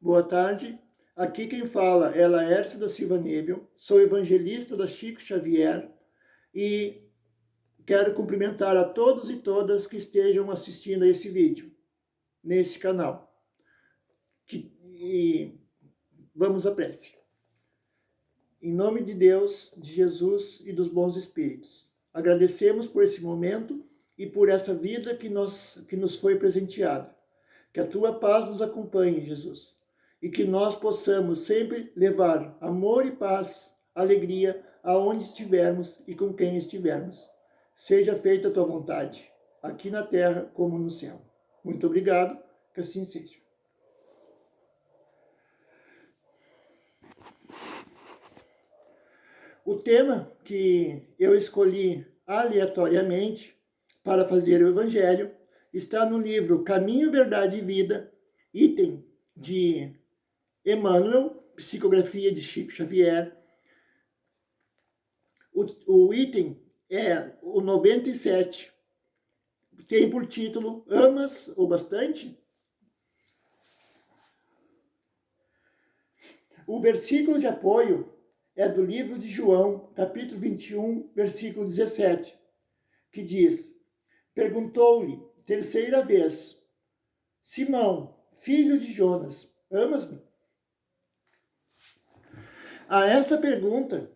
Boa tarde. Aqui quem fala é Laércio da Silva Nebel, sou evangelista da Chico Xavier e quero cumprimentar a todos e todas que estejam assistindo a esse vídeo, nesse canal. E vamos à prece. Em nome de Deus, de Jesus e dos bons espíritos, agradecemos por esse momento e por essa vida que nos foi presenteada. Que a tua paz nos acompanhe, Jesus, e que nós possamos sempre levar amor e paz, alegria, aonde estivermos e com quem estivermos. Seja feita a tua vontade, aqui na terra como no céu. Muito obrigado, que assim seja. O tema que eu escolhi aleatoriamente para fazer o Evangelho está no livro Caminho, Verdade e Vida, item de Emmanuel, psicografia de Chico Xavier. O item é o 97, tem por título Amas o Bastante? O versículo de apoio é do livro de João, capítulo 21, versículo 17, que diz: perguntou-lhe terceira vez, Simão, filho de Jonas, amas-me? A essa pergunta,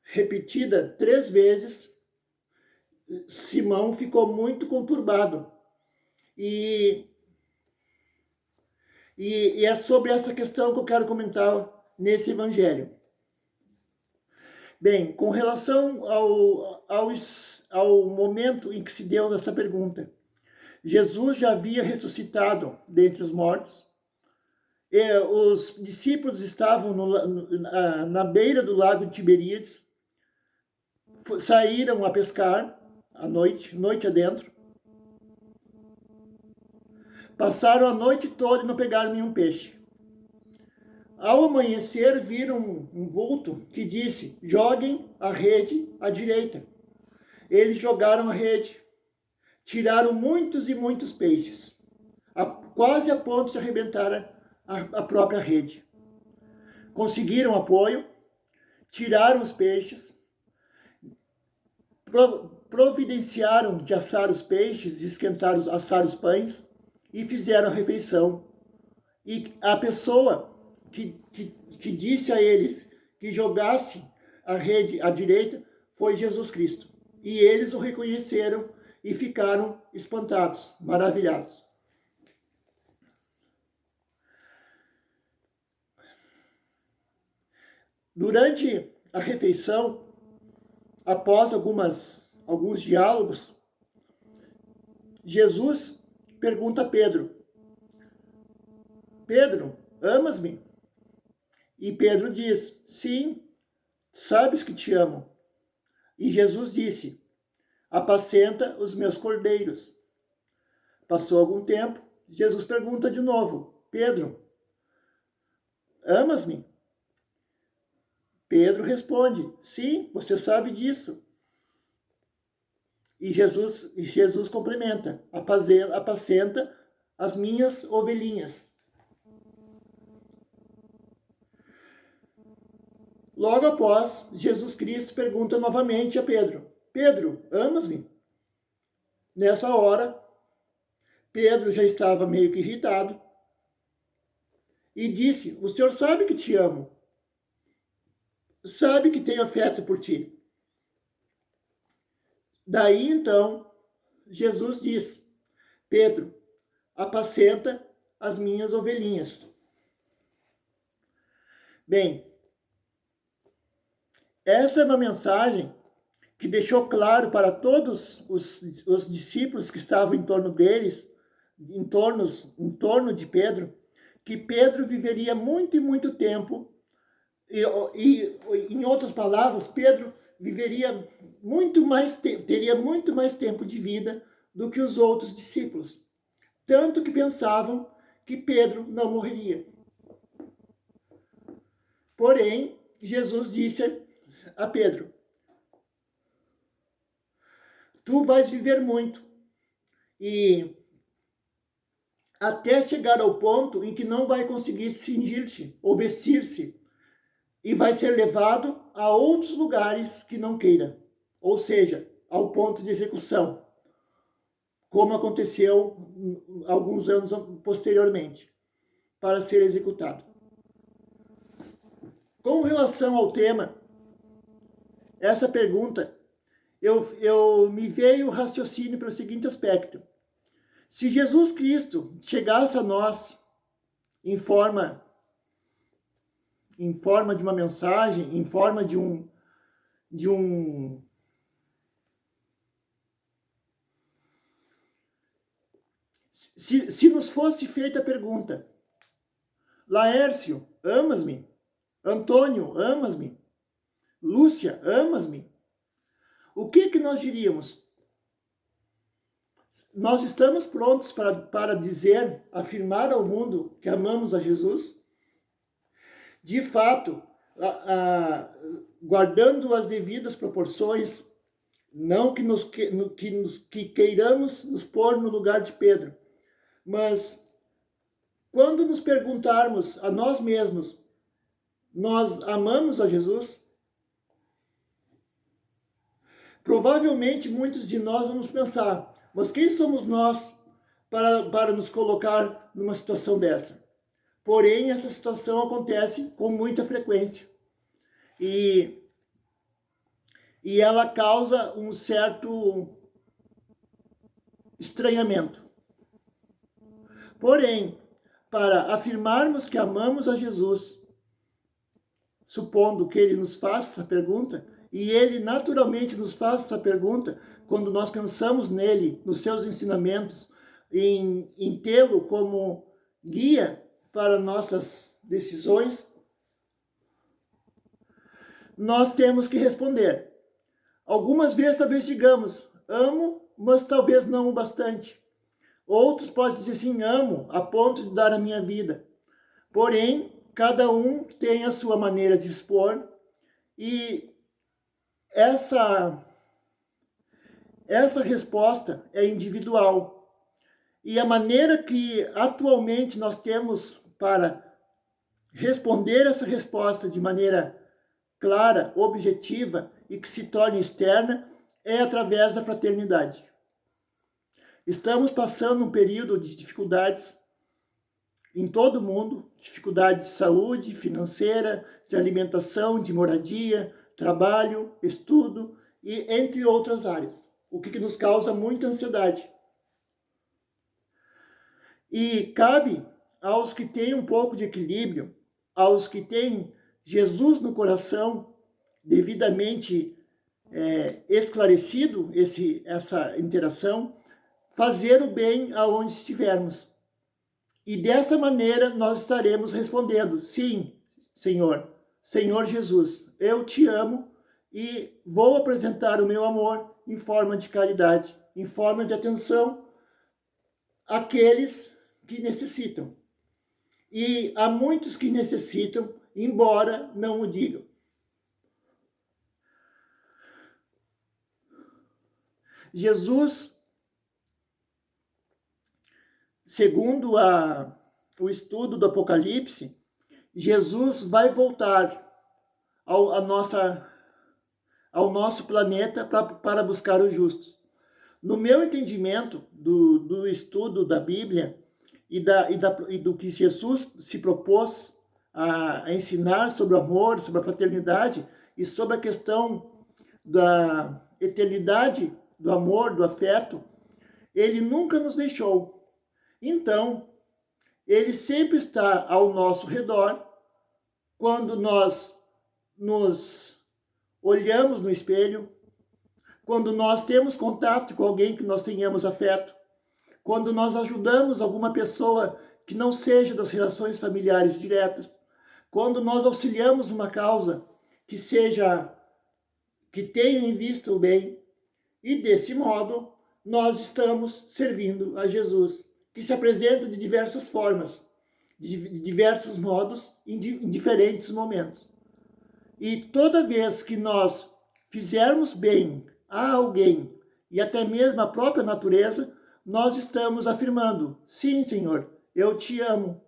repetida 3 vezes, Simão ficou muito conturbado. E é sobre essa questão que eu quero comentar nesse evangelho. Bem, com relação ao momento em que se deu essa pergunta, Jesus já havia ressuscitado dentre os mortos. Os discípulos estavam na beira do lago de Tiberíades, saíram a pescar à noite adentro. Passaram a noite toda e não pegaram nenhum peixe. Ao amanhecer, viram um vulto que disse: joguem a rede à direita. Eles jogaram a rede, tiraram muitos e muitos peixes, quase a ponto de arrebentar a própria rede. Conseguiram apoio, tiraram os peixes, providenciaram de assar os peixes, de assar os pães e fizeram a refeição. E a pessoa que disse a eles que jogasse a rede à direita foi Jesus Cristo. E eles o reconheceram e ficaram espantados, maravilhados. Durante a refeição, após alguns diálogos, Jesus pergunta a Pedro: Pedro, amas-me? E Pedro diz: sim, sabes que te amo. E Jesus disse: apacenta os meus cordeiros. Passou algum tempo, Jesus pergunta de novo: Pedro, amas-me? Pedro responde: sim, você sabe disso. E Jesus complementa: apacenta as minhas ovelhinhas. Logo após, Jesus Cristo pergunta novamente a Pedro: Pedro, amas-me? Nessa hora, Pedro já estava meio que irritado e disse: o senhor sabe que te amo. Sabe que tenho afeto por ti. Daí, então, Jesus diz: Pedro, apacenta as minhas ovelhinhas. Bem, essa é uma mensagem que deixou claro para todos os discípulos que estavam em torno deles, em torno de Pedro, que Pedro viveria muito e muito tempo, e em outras palavras, Pedro viveria teria muito mais tempo de vida do que os outros discípulos, tanto que pensavam que Pedro não morreria. Porém, Jesus disse a Pedro: tu vais viver muito, e até chegar ao ponto em que não vai conseguir cingir-se ou vestir-se e vai ser levado a outros lugares que não queira, ou seja, ao ponto de execução, como aconteceu alguns anos posteriormente, para ser executado. Com relação ao tema, essa pergunta, eu me veio o raciocínio para o seguinte aspecto. Se Jesus Cristo chegasse a nós em forma de uma mensagem, em forma de um se nos fosse feita a pergunta, Laércio, amas-me? Antônio, amas-me? Lúcia, amas-me? O que nós diríamos? Nós estamos prontos para dizer, afirmar ao mundo que amamos a Jesus? De fato, guardando as devidas proporções, não que queiramos nos pôr no lugar de Pedro, mas quando nos perguntarmos a nós mesmos, nós amamos a Jesus? Provavelmente muitos de nós vamos pensar, mas quem somos nós para nos colocar numa situação dessa? Porém, essa situação acontece com muita frequência. E ela causa um certo estranhamento. Porém, para afirmarmos que amamos a Jesus, supondo que ele nos faça essa pergunta, e ele naturalmente nos faz essa pergunta, quando nós pensamos nele, nos seus ensinamentos, em tê-lo como guia para nossas decisões, nós temos que responder. Algumas vezes talvez digamos, amo, mas talvez não o bastante. Outros podem dizer assim, amo, a ponto de dar a minha vida. Porém, cada um tem a sua maneira de expor e essa resposta é individual. E a maneira que atualmente nós temos para responder essa resposta de maneira clara, objetiva e que se torne externa é através da fraternidade. Estamos passando um período de dificuldades em todo o mundo, dificuldade de saúde, financeira, de alimentação, de moradia, trabalho, estudo e entre outras áreas, o que nos causa muita ansiedade. E cabe aos que têm um pouco de equilíbrio, aos que têm Jesus no coração, devidamente esclarecido essa interação, fazer o bem aonde estivermos. E dessa maneira nós estaremos respondendo, sim, Senhor, Senhor Jesus, eu te amo e vou apresentar o meu amor em forma de caridade, em forma de atenção àqueles que necessitam. E há muitos que necessitam, embora não o digam. Jesus, segundo o estudo do Apocalipse, Jesus vai voltar ao nosso planeta para buscar os justos. No meu entendimento do estudo da Bíblia e do que Jesus se propôs a ensinar sobre o amor, sobre a fraternidade e sobre a questão da eternidade, do amor, do afeto, ele nunca nos deixou. Então, ele sempre está ao nosso redor quando nós nos olhamos no espelho, quando nós temos contato com alguém que nós tenhamos afeto, quando nós ajudamos alguma pessoa que não seja das relações familiares diretas, quando nós auxiliamos uma causa que tenha em vista o bem, e desse modo nós estamos servindo a Jesus, que se apresenta de diversas formas, de diversos modos, em diferentes momentos. E toda vez que nós fizermos bem a alguém, e até mesmo a própria natureza, nós estamos afirmando, sim, Senhor, eu te amo.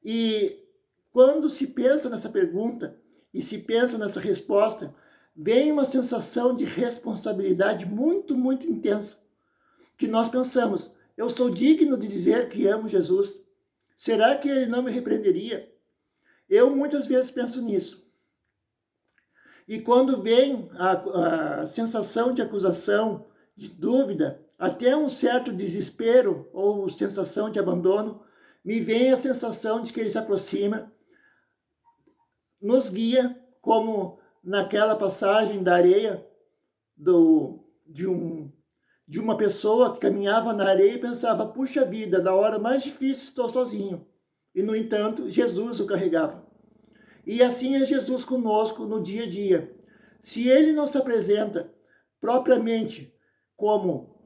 E quando se pensa nessa pergunta e se pensa nessa resposta, vem uma sensação de responsabilidade muito, muito intensa. Que nós pensamos, eu sou digno de dizer que amo Jesus? Será que ele não me repreenderia? Eu muitas vezes penso nisso. E quando vem a sensação de acusação, de dúvida, até um certo desespero ou sensação de abandono, me vem a sensação de que ele se aproxima, nos guia, como naquela passagem da areia, de uma pessoa que caminhava na areia e pensava, puxa vida, na hora mais difícil estou sozinho. E, no entanto, Jesus o carregava. E assim é Jesus conosco no dia a dia. Se ele não se apresenta propriamente como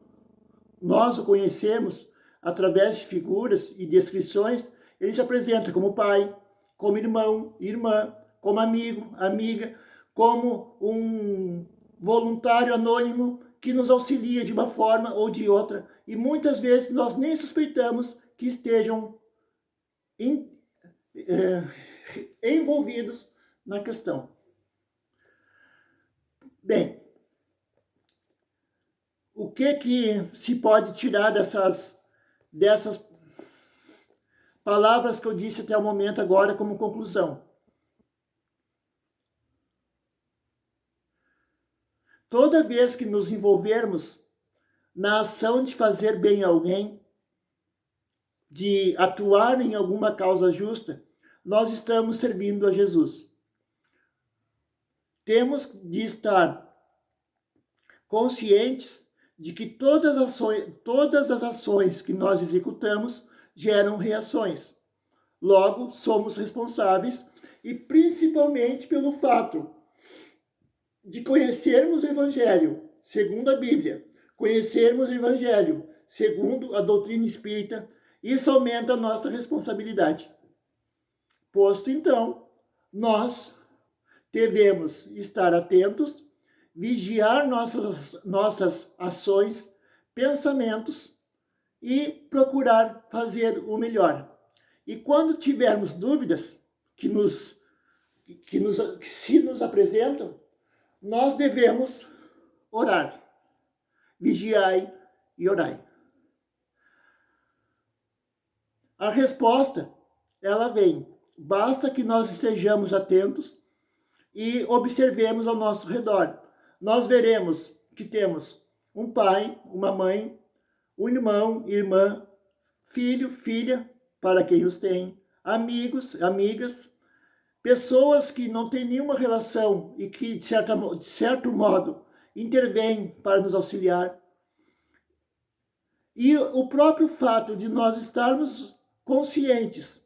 nós o conhecemos, através de figuras e descrições, ele se apresenta como pai, como irmão, irmã, como amigo, amiga, como um voluntário anônimo que nos auxilia de uma forma ou de outra. E muitas vezes nós nem suspeitamos que estejam envolvidos na questão. Bem, o que se pode tirar dessas palavras que eu disse até o momento agora como conclusão? Toda vez que nos envolvermos na ação de fazer bem a alguém, de atuar em alguma causa justa, nós estamos servindo a Jesus. Temos de estar conscientes de que todas as ações que nós executamos geram reações. Logo, somos responsáveis e principalmente pelo fato de conhecermos o Evangelho, segundo a Bíblia, conhecermos o Evangelho, segundo a doutrina espírita, isso aumenta a nossa responsabilidade. Posto então, nós devemos estar atentos, vigiar nossas ações, pensamentos e procurar fazer o melhor. E quando tivermos dúvidas que se nos apresentam, nós devemos orar. Vigiai e orai. A resposta, ela vem. Basta que nós estejamos atentos e observemos ao nosso redor. Nós veremos que temos um pai, uma mãe, um irmão, irmã, filho, filha, para quem os tem, amigos, amigas, pessoas que não têm nenhuma relação e que, de certo modo, intervêm para nos auxiliar. E o próprio fato de nós estarmos conscientes,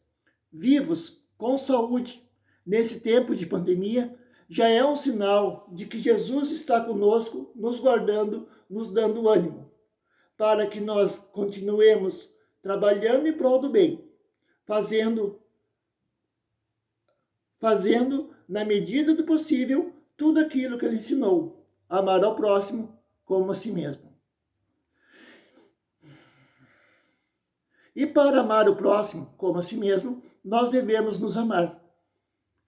vivos, com saúde, nesse tempo de pandemia, já é um sinal de que Jesus está conosco, nos guardando, nos dando ânimo, para que nós continuemos trabalhando em prol do bem, fazendo, na medida do possível, tudo aquilo que ele ensinou, amar ao próximo como a si mesmo. E para amar o próximo como a si mesmo, nós devemos nos amar.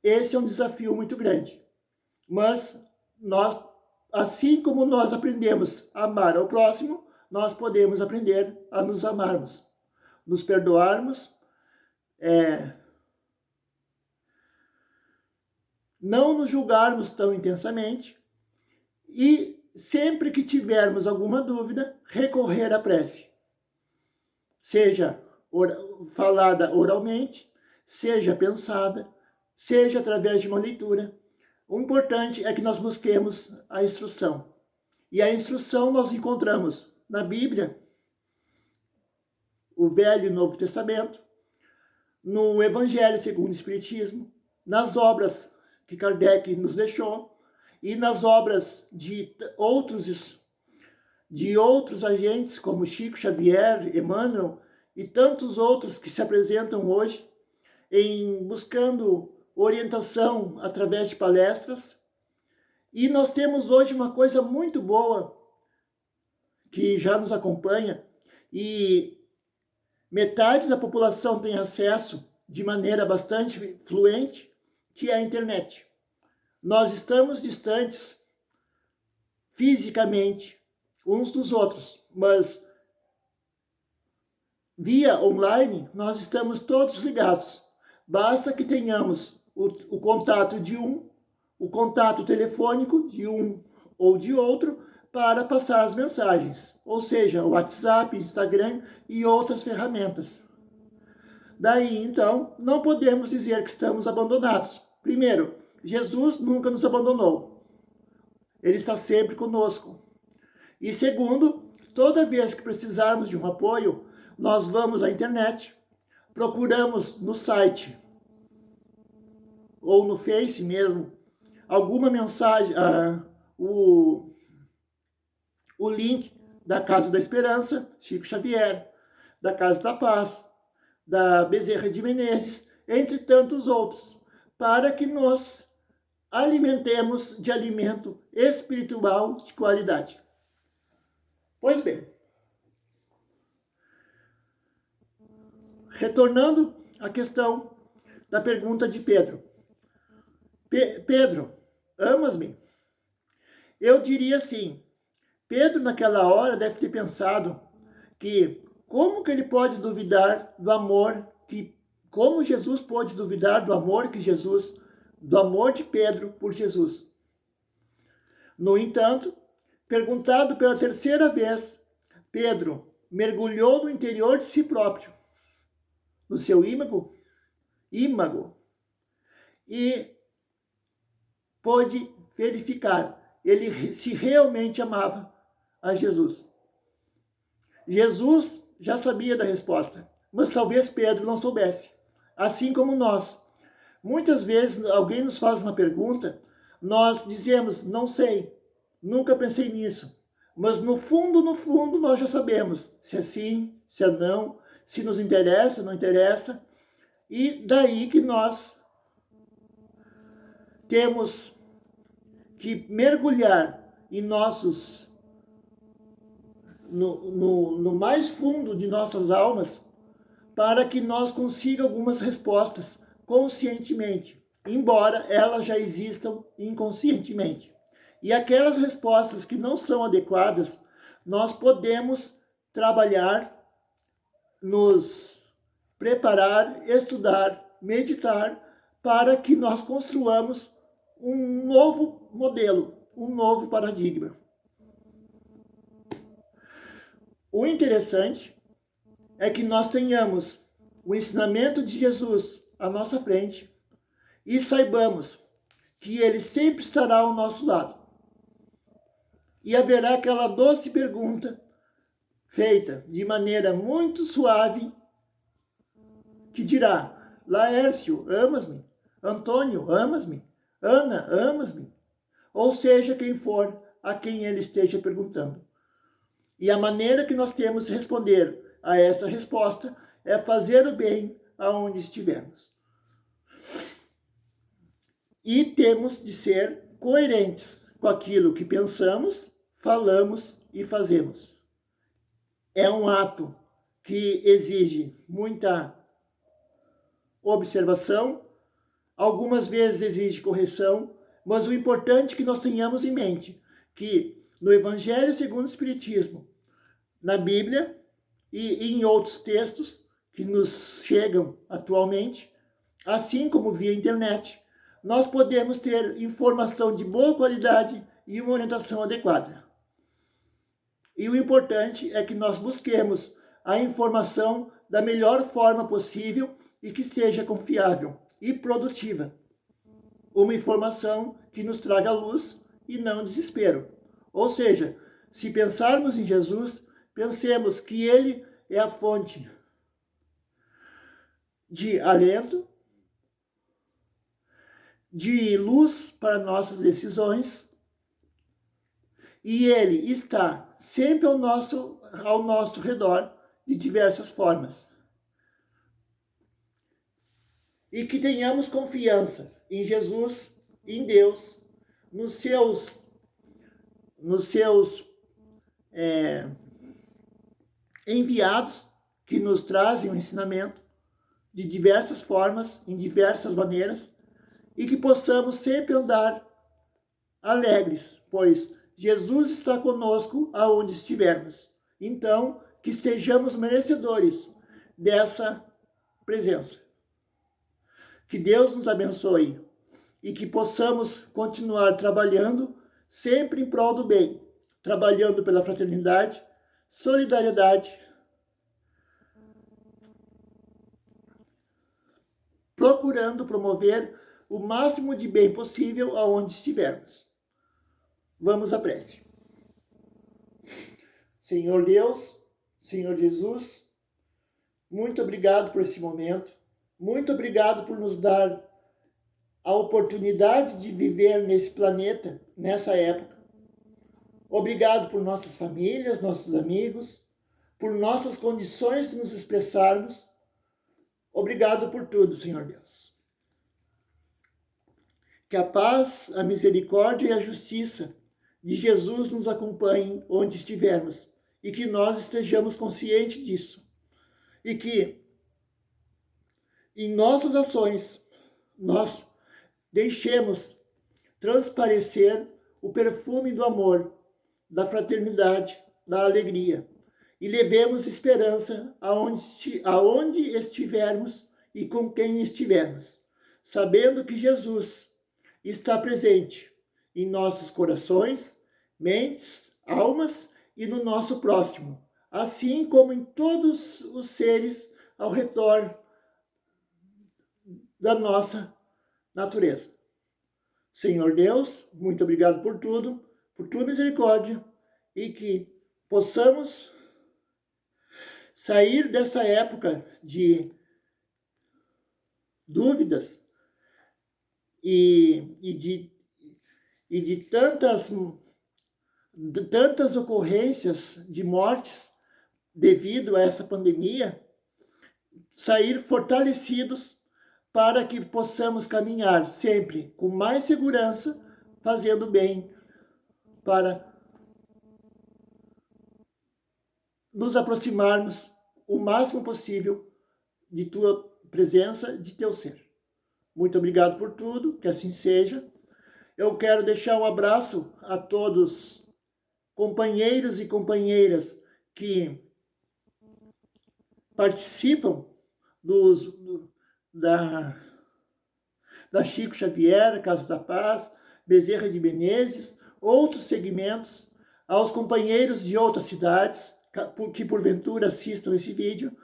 Esse é um desafio muito grande. Mas nós, assim como nós aprendemos a amar ao próximo, nós podemos aprender a nos amarmos, nos perdoarmos, não nos julgarmos tão intensamente e, sempre que tivermos alguma dúvida, recorrer à prece. Seja falada oralmente, seja pensada, seja através de uma leitura. O importante é que nós busquemos a instrução. E a instrução nós encontramos na Bíblia, o Velho e Novo Testamento, no Evangelho segundo o Espiritismo, nas obras que Kardec nos deixou e nas obras de outros agentes como Chico Xavier, Emmanuel e tantos outros que se apresentam hoje buscando orientação através de palestras. E nós temos hoje uma coisa muito boa que já nos acompanha e Metade da população tem acesso de maneira bastante fluente, que é a internet. Nós estamos distantes fisicamente uns dos outros, mas via online nós estamos todos ligados. Basta que tenhamos o contato de um, o contato telefônico de um ou de outro para passar as mensagens, ou seja, WhatsApp, Instagram e outras ferramentas. Daí, então, não podemos dizer que estamos abandonados. Primeiro, Jesus nunca nos abandonou. Ele está sempre conosco. E segundo, toda vez que precisarmos de um apoio, nós vamos à internet, procuramos no site ou no Face mesmo, alguma mensagem, o link da Casa da Esperança, Chico Xavier, da Casa da Paz, da Bezerra de Menezes, entre tantos outros, para que nos alimentemos de alimento espiritual de qualidade. Pois bem, retornando à questão da pergunta de Pedro. Pedro, amas-me? Eu diria sim. Pedro, naquela hora, deve ter pensado que como que ele pode duvidar do amor como Jesus pode duvidar do amor do amor de Pedro por Jesus? No entanto, perguntado pela terceira vez, Pedro mergulhou no interior de si próprio, no seu ímago, e pôde verificar ele se realmente amava a Jesus. Jesus já sabia da resposta, mas talvez Pedro não soubesse. Assim como nós. Muitas vezes alguém nos faz uma pergunta, nós dizemos, não sei, nunca pensei nisso. Mas no fundo, nós já sabemos se é sim, se é não, se nos interessa, não interessa. E daí que nós temos que mergulhar em no mais fundo de nossas almas, para que nós consigamos algumas respostas conscientemente, embora elas já existam inconscientemente. E aquelas respostas que não são adequadas, nós podemos trabalhar, nos preparar, estudar, meditar, para que nós construamos um novo modelo, um novo paradigma. O interessante é que nós tenhamos o ensinamento de Jesus à nossa frente e saibamos que ele sempre estará ao nosso lado. E haverá aquela doce pergunta feita de maneira muito suave que dirá: Laércio, amas-me? Antônio, amas-me? Ana, amas-me? Ou seja, quem for a quem ele esteja perguntando. E a maneira que nós temos de responder a esta resposta é fazer o bem aonde estivermos. E temos de ser coerentes com aquilo que pensamos, falamos e fazemos. É um ato que exige muita observação, algumas vezes exige correção, mas o importante é que nós tenhamos em mente que no Evangelho segundo o Espiritismo, na Bíblia e em outros textos que nos chegam atualmente, assim como via internet, nós podemos ter informação de boa qualidade e uma orientação adequada. E o importante é que nós busquemos a informação da melhor forma possível e que seja confiável e produtiva. Uma informação que nos traga luz e não desespero. Ou seja, se pensarmos em Jesus, pensemos que ele é a fonte de alento, de luz para nossas decisões, e ele está sempre ao nosso redor de diversas formas. E que tenhamos confiança em Jesus, em Deus, nos seus enviados que nos trazem o ensinamento de diversas formas, em diversas maneiras, e que possamos sempre andar alegres, pois Jesus está conosco aonde estivermos. Então, que sejamos merecedores dessa presença. Que Deus nos abençoe e que possamos continuar trabalhando sempre em prol do bem, trabalhando pela fraternidade, solidariedade, procurando promover o máximo de bem possível aonde estivermos. Vamos à prece. Senhor Deus, Senhor Jesus, muito obrigado por esse momento. Muito obrigado por nos dar a oportunidade de viver nesse planeta, nessa época. Obrigado por nossas famílias, nossos amigos, por nossas condições de nos expressarmos. Obrigado por tudo, Senhor Deus. Que a paz, a misericórdia e a justiça de Jesus nos acompanhem onde estivermos e que nós estejamos conscientes disso. E que em nossas ações nós deixemos transparecer o perfume do amor, da fraternidade, da alegria e levemos esperança aonde estivermos e com quem estivermos, sabendo que Jesus está presente em nossos corações, mentes, almas e no nosso próximo, assim como em todos os seres ao redor da nossa natureza. Senhor Deus, muito obrigado por tudo, por tua misericórdia e que possamos sair dessa época de dúvidas e de tantas ocorrências de mortes devido a essa pandemia, sair fortalecidos para que possamos caminhar sempre com mais segurança, fazendo bem para nos aproximarmos o máximo possível de tua presença, de teu ser. Muito obrigado por tudo, que assim seja. Eu quero deixar um abraço a todos companheiros e companheiras que participam da Chico Xavier, Casa da Paz, Bezerra de Menezes, outros segmentos, aos companheiros de outras cidades que porventura assistam esse vídeo,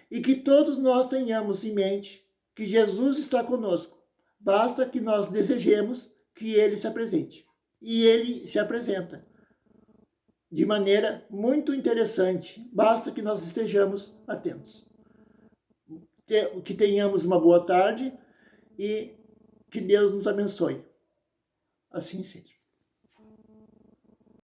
e que todos nós tenhamos em mente que Jesus está conosco. Basta que nós desejemos que ele se apresente. E ele se apresenta de maneira muito interessante. Basta que nós estejamos atentos. Que tenhamos uma boa tarde e que Deus nos abençoe. Assim seja.